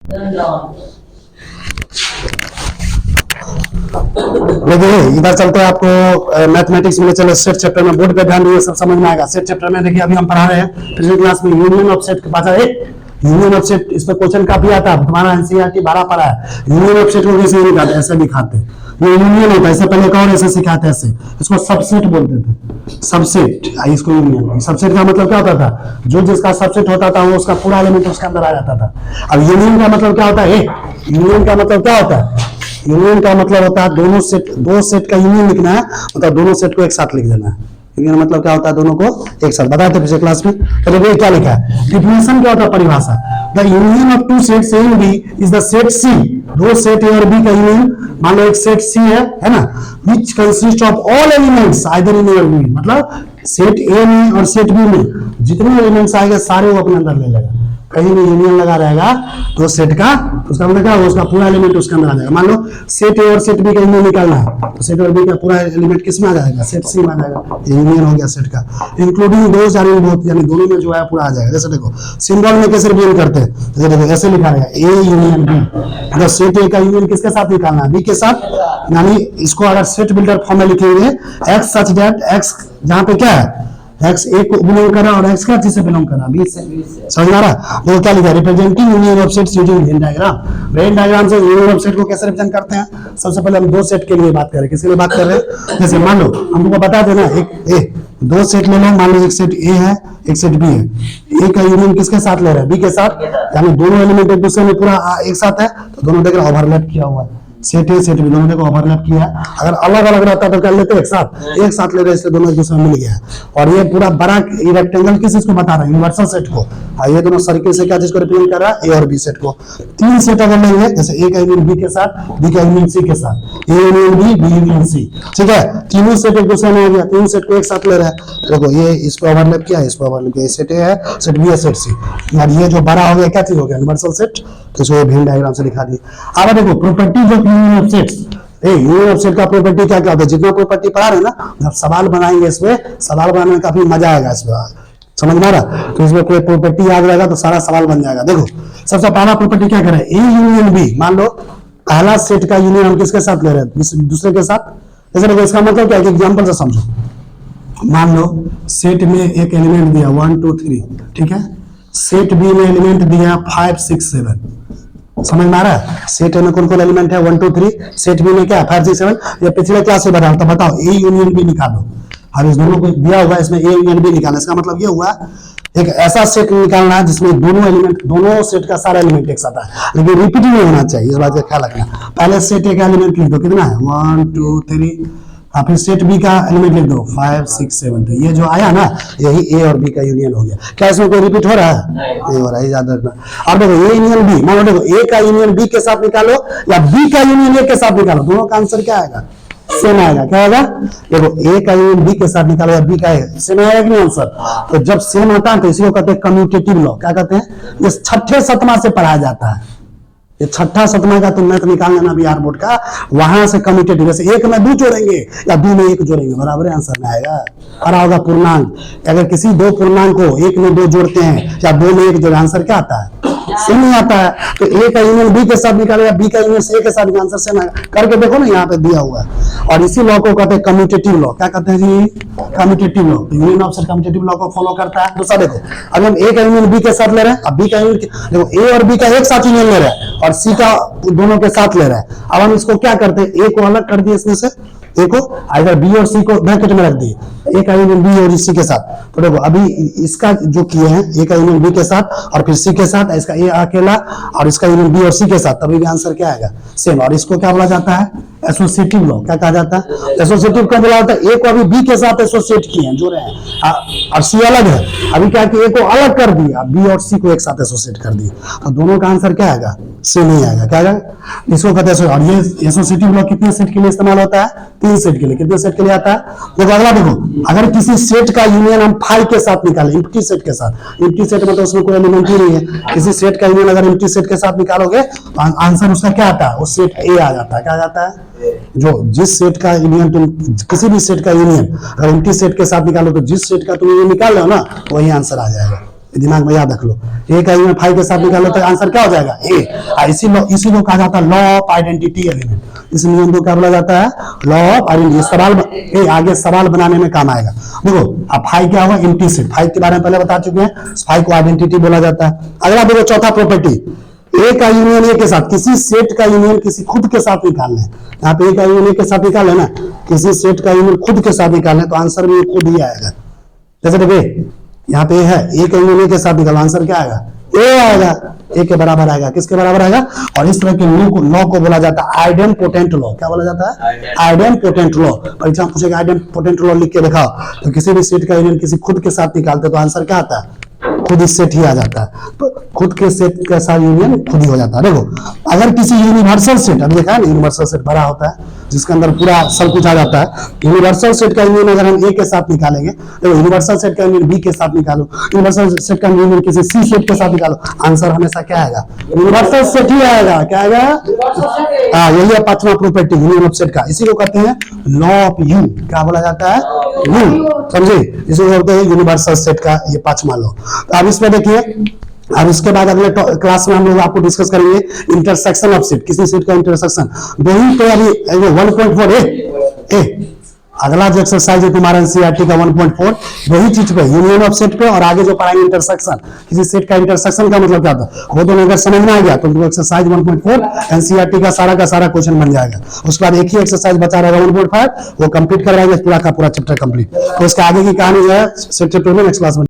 देखिए इधर चलते हैं आपको मैथमेटिक्स में। चलो सेट चैप्टर में बोर्ड पे ध्यान दीजिए, सब समझ में आएगा। सेट चैप्टर में देखिए अभी हम पढ़ा रहे हैं पिछले क्लास में यूनियन ऑफ सेट के पास है। यूनियन ऑफ सेट इस पर क्वेश्चन काफी आता है, तुम्हारा एनसीईआरटी 12 पढ़ा है। यूनियन ऑफ सेट को कैसे निकालते हैं, ऐसे दिखाते हैं। ये यूनियन होता है, इससे पहले कौन ऐसे सिखाते हैं, ऐसे इसको सबसेट बोलते थे। सबसेट इसको यूनियन। सबसेट का मतलब क्या होता था, जो जिसका सबसेट होता था वो उसका पूरा एलिमेंट उसके अंदर आ जाता था। अब यूनियन का मतलब क्या होता है, यूनियन का मतलब क्या होता है, यूनियन का मतलब होता है दोनों सेट, दो सेट का यूनियन लिखना है, मतलब दोनों सेट को एक साथ लिख देना है। यूनियन मतलब क्या होता है, दोनों को एक साथ। बताए थे पिछले क्लास में। तो देखिए क्या लिखा है, डिफिनेशन क्या होता है, परिभाषा। The union of two sets A and B is the set C. दो सेट ए और बी का यूनियन, मान लो एक सेट सी है ना, which consist of all elements either in A और बी। मतलब सेट ए में और सेट बी में जितने एलिमेंट्स आएंगे सारे वो अपने अंदर ले लेगा। कहीं भी यूनियन लगा रहेगा तो सेट का, उसका मतलब क्या होगा, उसका पूरा एलिमेंट उसके अंदर आ जाएगा। मान लो सेट ए और सेट बी का यूनियन निकालना है, तो सेट और बी का पूरा एलिमेंट किस में आ जाएगा, सेट सी में आ जाएगा। यूनियन हो गया सेट का, including those are in both, यानी दोनों में जो है पूरा आ जाएगा। जैसे देखो सिंबल में कैसे रिप्रेजेंट करते हैं, जैसे देखो ऐसे लिखा रहेगा ए यूनियन बी। अगर सेट ए का यूनियन किसके साथ निकालना है, बी के साथ। यानी इसको अगर सेट बिल्डर फॉर्म में लिखेंगे, एक्स सच दैट एक्स जहां पे क्या है, एक्स ए को बिलोंग कर रहा है और एक्स क्या चीज से बिलोंग कर रहा है, बी से। समझ आ रहा, वो क्या लिखा है, representing union of sets using Venn diagram. Venn diagram से यूनियन ऑफ सेट को कैसे रिप्रेजेंट करते हैं। सबसे पहले हम दो सेट के लिए बात कर रहे हैं। किसके लिए बात कर रहे हैं, जैसे मान लो हमको बता देना, एक ए दो सेट ले लो, मान लो एक सेट ए है एक सेट बी है। ए का यूनियन किसके साथ ले रहे हैं, बी के साथ। यानी दोनों एलिमेंट एक दूसरे में पूरा एक साथ है, तो दोनों देख रहे ओवरलैप किया हुआ है। सेट ए सेट बी दोनों को ओवरलैप किया है। अगर अलग अलग रहता तो कर लेते एक साथ ले रहे, इसलिए दोनों एक दूसरे में मिल गया है। और ये पूरा बड़ा रेक्टेंगल किस चीज को बता रहा है, यूनिवर्सल सेट को। ये दोनों सर्किल से क्या चीज को रिप्रेजेंट कर रहा है, ए और बी सेट को। तीन सेट अगर लेंगे, जैसे ए का यूनियन बी के साथ, बी का यूनियन सी के साथ, A union B union C, ठीक है। तीनों सेट एक दूसरे में हो गया, तीन सेट को एक साथ ले रहा है। देखो ये इस पे ओवरलैप किया है, इस पे ओवरलैप किया, सेट ए है सेट बी है सेट सी। यार ये जो बड़ा हो गया क्या चीज हो गया, यूनिवर्सल सेट। तो इसको वेन डायग्राम से दिखा दिया। अब देखो properties of union of sets. Union of set का प्रॉपर्टी क्या क्या होता है, जितना प्रॉपर्टी पढ़ा रहे ना, जब सवाल बनाएंगे इसमें, सवाल बनाने में काफी मजा आएगा इसमें, समझ में आ रहा। तो इसमें कोई प्रॉपर्टी याद रहेगा तो सारा सवाल बन जाएगा। देखो सबसे पहला प्रॉपर्टी क्या करें, ए यूनियन बी। मान लो पहला सेट का यूनियन हम किसके साथ ले रहे हैं, दूसरे के साथ। जैसे देखो इसका मतलब क्या है, एग्जाम्पल से समझो। मान लो सेट में एक एलिमेंट दिया 1 2 3, ठीक है। सेट बी में एलिमेंट दिया 5 6 7। समझ में आ रहा है, सेट ए में कौन कौन एलिमेंट है 1 2 3, सेट बी में क्या 5 6 7। ये पिछले क्लास से बताया, तो बताओ ए यूनियन बी निकालो। और इस दोनों को दिया हुआ है, इसमें ए यूनियन बी निकालना। इसका मतलब ये हुआ एक ऐसा सेट निकालना है जिसमें दोनों एलिमेंट, दोनों सेट का सारा एलिमेंट एक साथ है, लेकिन रिपीट नहीं होना चाहिए, इस बात का ख्याल रखना। पहले सेट ए का एलिमेंट लिख दो, कितना है 1 2 3, और फिर सेट बी का एलिमेंट लिख दो 5 6 7। तो ये जो आया ना, यही ए और बी का यूनियन हो गया। क्या इसमें कोई रिपीट हो रहा है, नहीं हो रहा है, याद रखना। और देखो ए यूनियन बी, मान लो देखो ए का यूनियन बी के साथ निकालो या बी का यूनियन ए के साथ निकालो, दोनों का आंसर क्या आएगा, सेम आएगा। क्या आएगा, देखो ए का यूनियन बी के साथ निकालो या बी का सेम आएगा कि नहीं आंसर। तो जब सेम आता है तो इसी को कहते हैं कम्यूटेटिव लॉ। क्या कहते हैं, ये छठे सतमा से पढ़ाया जाता है। ये छठा सतमा का तो मैथ निकाल लेना बिहार बोर्ड का, वहां से कम्यूटेटिव, जैसे एक में 2 जोड़ेंगे या 2 में 1 जोड़ेंगे, बराबर आंसर में आएगा। पढ़ा होगा पूर्णांक, अगर किसी दो पूर्णांक को 1 में 2 जोड़ते हैं या 2 में 1 जोड़े, आंसर क्या आता है, सेम ही आता है। तो ए का यूनियन बी के साथ निकालेगा, बी का यूनियन ए के साथ, आंसर सेम आएगा। करके देखो ना, यहाँ पे दिया हुआ है। और इसी लॉ को कहते हैं कम्यूटेटिव लॉ। क्या कहते हैं जी, commutative law. Union of set commutative law को फॉलो करता है। दूसरा देखो, अगर हम ए का यूनियन बी के साथ ले रहे हैं, अब बी का यूनियन देखो ए और बी का एक साथ यूनियन ले रहे हैं और सी का दोनों के साथ ले रहा है। अब हम इसको क्या करते हैं, ए को अलग कर दिए इसमें से, ए को अगर बी और सी को ब्रैकेट में रख दिए, ए का यूनियन बी और सी के साथ। तो देखो अभी इसका जो किए हैं, ए का यूनियन बी के साथ और फिर सी के साथ, इसका ए अकेला और इसका यूनियन बी और सी के साथ, तभी भी आंसर क्या आएगा, सेम। और इसको क्या बोला जाता है, एसोसिएटिव लॉ। क्या कहा जाता है, एसोसिएटिव क्या बोला जाता है, ए को अभी बी के साथ एसोसिएट किए हैं, जोड़े हैं, और सी अलग है। अभी क्या कि ए को अलग कर दिया, बी और सी को एक साथ एसोसिएट कर दिया, तो दोनों का आंसर क्या आएगा, सेम ही आएगा। क्या आएगा, इसको कहते हैं। और ये एसोसिएटिव लॉ कितने सेट के लिए इस्तेमाल होता है, 3 सेट के लिए। कितने सेट के लिए आता है, देखो अगला देखो, अगर किसी सेट का यूनियन हम 5 के साथ निकालें, एम्प्टी सेट के साथ, एम्प्टी सेट मतलब उसमें कोई एलिमेंट ही नहीं है, किसी सेट का यूनियन अगर एम्प्टी सेट के साथ निकालोगे तो आंसर उसका क्या आता है, वो सेट ए आ जाता है। क्या आ जाता है, जो जिस सेट का यूनियन तुम, किसी भी सेट का यूनियन अगर एम्प्टी सेट के साथ निकालो तो जिस सेट का तुम यूनियन निकाल रहे हो ना, वही आंसर आ जाएगा। ये दिमाग में याद रख लो। ए का यूनियन 5 के साथ निकालो तो आंसर क्या हो जाएगा ए। इसी को कहा जाता है लॉ ऑफ आइडेंटिटी एलिमेंट। इस नियम को क्या बोला जाता है, लॉ ऑफ आइडेंटिटी। सवाल आगे सवाल बनाने में काम आएगा। देखो अब 5 क्या हुआ, एम्प्टी सेट। 5 के बारे में पहले बता चुके हैं, 5 को आइडेंटिटी बोला जाता है। अगला देखो चौथा प्रॉपर्टी, ए का यूनियन ए के साथ, किसी सेट का यूनियन किसी खुद के साथ निकालना है। यहाँ पे ए का यूनियन ए के साथ निकाले ना, किसी सेट का यूनियन खुद के साथ निकालना है तो आंसर भी खुद ही आएगा। जैसे देखिए यहाँ पे है ए का यूनियन ए के साथ निकालो, आंसर क्या आएगा, ए आएगा, ए के बराबर आएगा। किसके बराबर आएगा? और इस तरह के लॉ को बोला जाता है आइडेंपोटेंट लॉ। क्या बोला जाता है? आइडेंपोटेंट लॉ। परीक्षा में पूछेगा आइडेंपोटेंट लॉ लिख के दिखाओ, तो किसी भी सेट का यूनियन किसी खुद के साथ निकालते तो आंसर क्या आता है, खुद इस सेट ही आ जाता है। तो खुद के सेट के साथ यूनियन खुद ही हो जाता है। देखो अगर किसी यूनिवर्सल सेट, अभी देखा है ना यूनिवर्सल सेट बड़ा होता है जिसके अंदर पूरा सब कुछ आ जाता है। यूनिवर्सल सेट का यूनियन अगर हम ए के साथ निकालेंगे, देखो यूनिवर्सल सेट का यूनियन बी के साथ निकालो, यूनिवर्सल सेट का यूनियन किसी सी सेट के साथ निकालो, आंसर हमेशा क्या आएगा, यूनिवर्सल सेट ही आएगा। क्या आएगा? हाँ, यही है पांचवा प्रॉपर्टी यूनियन ऑफ सेट का। इसी को कहते हैं लॉ ऑफ यू। क्या बोला जाता है? यू। समझे? इसी को कहते हैं यूनिवर्सल सेट का ये पांचवा लॉ। तो अब इसमें देखिए, अब इसके बाद अगले क्लास में हम लोग आपको डिस्कस करेंगे इंटरसेक्शन ऑफ सेट, किसी सेट का इंटरसेक्शन। वही तो अभी 1.4 ए अगला जो एक्सरसाइज है तुम्हारा एनसीईआरटी का 1.4 वही चीज पे, यूनियन ऑफ सेट पे, और आगे जो पढ़ाएंगे इंटरसेक्शन। किसी सेट का इंटरसेक्शन का मतलब क्या था वो तो अगर समझ में आ गया तो एक्सरसाइज 1.4 एनसीईआरटी का सारा क्वेश्चन बन जाएगा। उसके बाद एक ही एक्सरसाइज बचा रहेगा 1.5, वो कंप्लीट करवाएंगे पूरा का पूरा चैप्टर कंप्लीट। तो उसके आगे की कहानी जो है सेट चैप्टर में नेक्स्ट क्लास में